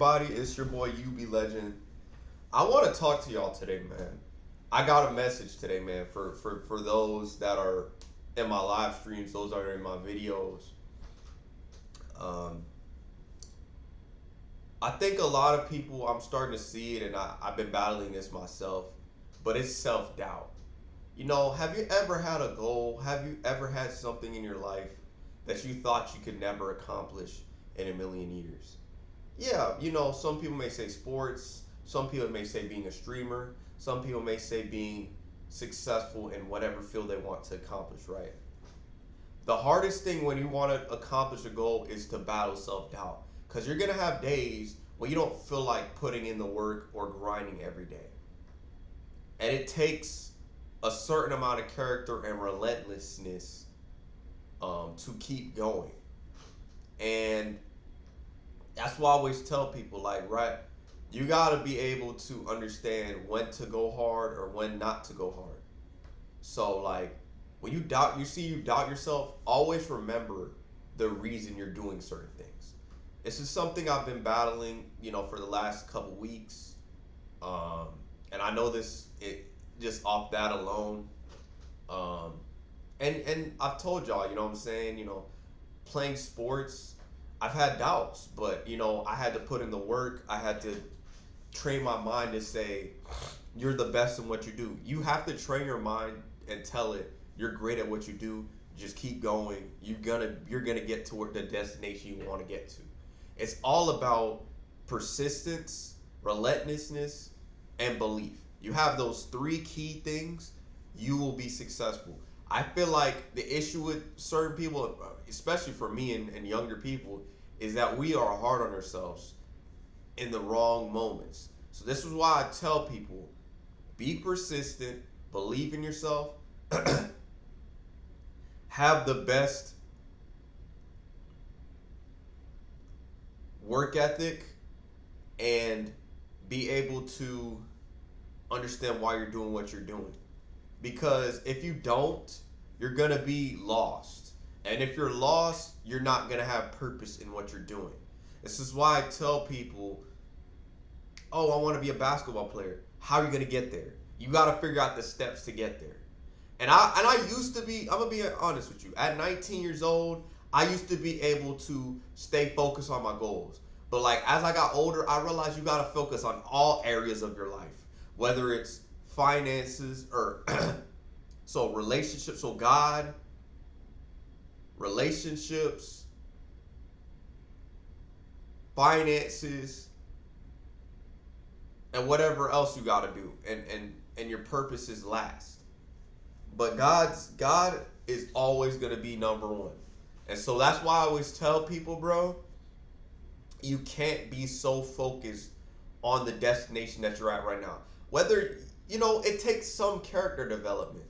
everybody? It's your boy UB Legend. I want to talk to y'all today, man. I got a message today, man, for those that are in my live streams, those that are in my videos. Um, I think a lot of people, I'm starting to see it, and I've been battling this myself, but it's self doubt. Have you ever had a goal? Have you ever had something in your life that you thought you could never accomplish in a million years? Yeah, some people may say sports, some people may say being a streamer, some people may say being successful in whatever field they want to accomplish, right? The hardest thing when you want to accomplish a goal is to battle self doubt because you're going to have days when you don't feel like putting in the work or grinding every day. And it takes a certain amount of character and relentlessness to keep going. And that's why I always tell people, like, right, you got to be able to understand when to go hard or when not to go hard. So, like, when you doubt yourself, always remember the reason you're doing certain things. This is something I've been battling, for the last couple weeks. And I know it just off that alone. Um, and I've told y'all, what I'm saying, playing sports, I've had doubts, but I had to put in the work. I had to train my mind to say, you're the best in what you do. You have to train your mind and tell it you're great at what you do. Just keep going. You're gonna get to the destination you want to get to. It's all about persistence, relentlessness, and belief. You have those three key things, you will be successful. I feel like the issue with certain people, especially for me and younger people, is that we are hard on ourselves in the wrong moments. So this is why I tell people, be persistent, believe in yourself, have the best work ethic, and be able to understand why you're doing what you're doing. Because if you don't, you're going to be lost. And if you're lost, you're not going to have purpose in what you're doing. This is why I tell people, oh, I want to be a basketball player. How are you going to get there? You got to figure out the steps to get there. And I used to be, I'm going to be honest with you. At 19 years old, I used to be able to stay focused on my goals. But like as I got older, I realized you got to focus on all areas of your life, whether it's finances or so relationships, so God, relationships, finances, and whatever else you got to do, and your purpose is last. But God is always going to be number one. And so that's why I always tell people, bro, you can't be so focused on the destination that you're at right now. Whether, it takes some character development.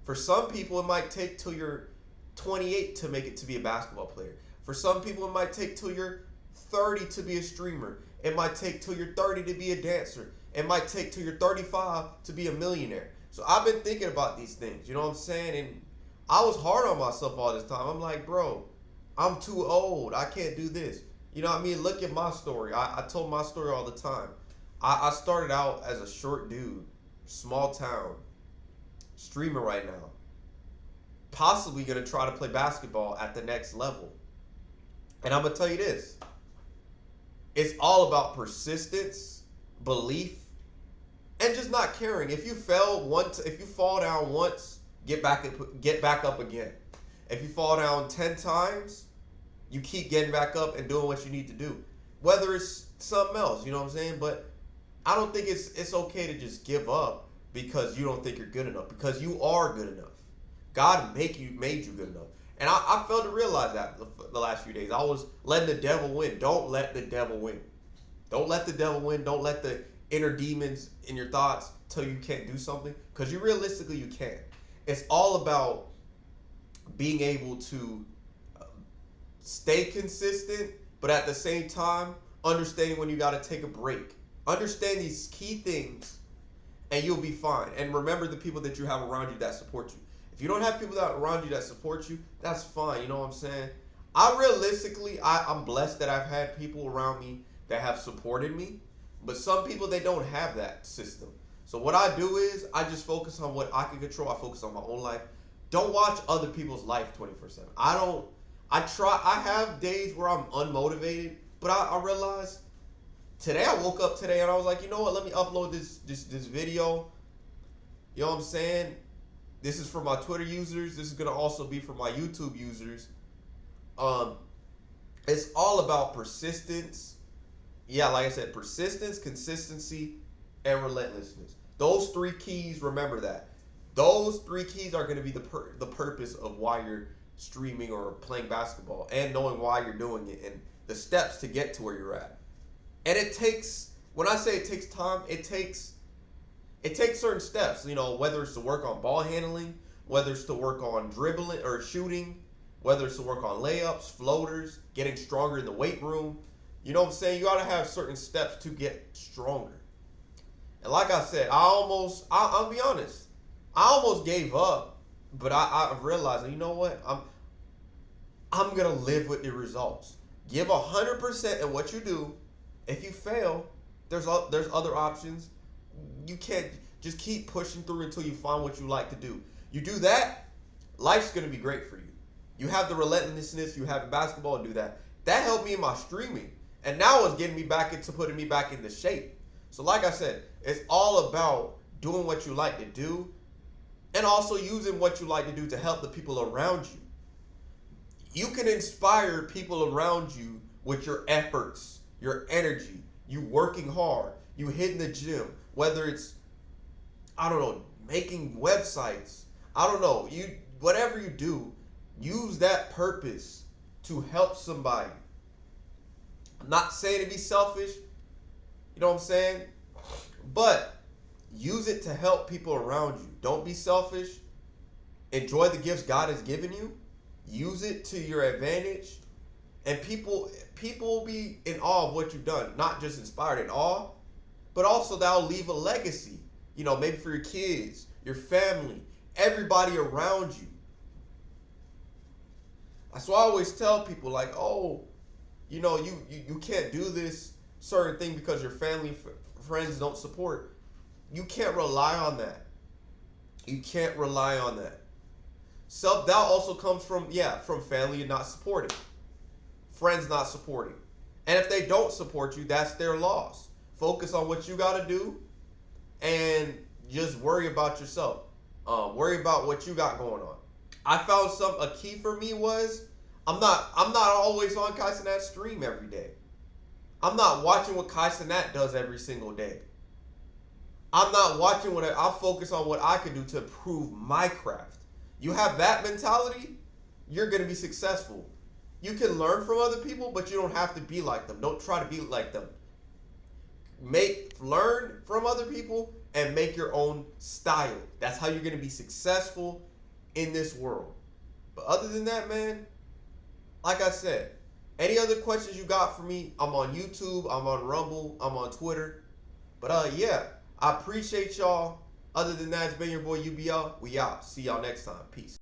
For some people, it might take till you're 28 to make it to be a basketball player. For some people, it might take till you're 30 to be a streamer. It might take till you're 30 to be a dancer. It might take till you're 35 to be a millionaire. So I've been thinking about these things, you know what I'm saying? And I was hard on myself all this time. I'm like, bro, I'm too old. I can't do this. You know what I mean? Look at my story. I told my story all the time. I started out as a short dude, small town, streamer right now. Possibly going to try to play basketball at the next level. And I'm going to tell you this. It's all about persistence, belief, and just not caring. If you fall down once, get back up again. If you fall down 10 times, you keep getting back up and doing what you need to do. Whether it's something else, you know what I'm saying? But I don't think it's okay to just give up because you don't think you're good enough. Because you are good enough. God made you good enough. And I failed to realize that the last few days. I was letting the devil win. Don't let the devil win. Don't let the devil win. Don't let the inner demons in your thoughts tell you can't do something. Because you can't. It's all about being able to stay consistent, but at the same time, understanding when you got to take a break. Understand these key things, and you'll be fine. And remember the people that you have around you that support you. If you don't have people that around you that support you, that's fine. You know what I'm saying? I'm blessed that I've had people around me that have supported me, but some people, they don't have that system. So what I do is I just focus on what I can control. I focus on my own life. Don't watch other people's life 24/7. I don't. I try. I have days where I'm unmotivated, but I realize today I woke up today and I was like, you know what? Let me upload this video. You know what I'm saying? This is for my Twitter users. This is gonna also be for my YouTube users. Um, it's all about persistence. Yeah, like I said, persistence, consistency, and relentlessness. Those three keys. Remember that. Those three keys are going to be the purpose of why you're streaming or playing basketball, and knowing why you're doing it and the steps to get to where you're at. And it takes, when I say it takes time, it takes certain steps. You know, whether it's to work on ball handling, whether it's to work on dribbling or shooting, whether it's to work on layups, floaters, getting stronger in the weight room. You know what I'm saying? You got to have certain steps to get stronger. And like I said, I'll be honest, I almost gave up, but I realized, you know what? I'm gonna live with the results. Give 100% in what you do. If you fail, there's other options. You can't just keep pushing through until you find what you like to do. You do that, life's gonna be great for you. You have the relentlessness. You have the basketball to do that. That helped me in my streaming, and now it's getting me back into putting me back into shape. So like I said, it's all about doing what you like to do, and also using what you like to do to help the people around you. You can inspire people around you with your efforts, your energy, you working hard, you hitting the gym, whether it's, I don't know, making websites, I don't know, whatever you do, use that purpose to help somebody. I'm not saying to be selfish, you know what I'm saying? But use it to help people around you. Don't be selfish. Enjoy the gifts God has given you. Use it to your advantage. And people will be in awe of what you've done. Not just inspired, in awe, but also that'll leave a legacy. You know, maybe for your kids, your family, everybody around you. That's why I always tell people, like, oh, you know, you can't do this certain thing because your family, friends don't support. You can't rely on that. You can't rely on that. Self-doubt also comes from family not supporting, friends not supporting. And if they don't support you, that's their loss. Focus on what you got to do and just worry about yourself. Worry about what you got going on. I found a key for me was I'm not always on Kai Cenat's stream every day. I'm not watching what Kai Cenat does every single day. I'm not watching I'll focus on what I can do to improve my craft. You have that mentality, you're going to be successful. You can learn from other people, but you don't have to be like them. Don't try to be like them. Learn from other people and make your own style. That's how you're going to be successful in this world. But other than that, man, like I said, any other questions you got for me, I'm on YouTube, I'm on Rumble, I'm on Twitter. But yeah, I appreciate y'all. Other than that, it's been your boy UBL. We out. See y'all next time. Peace.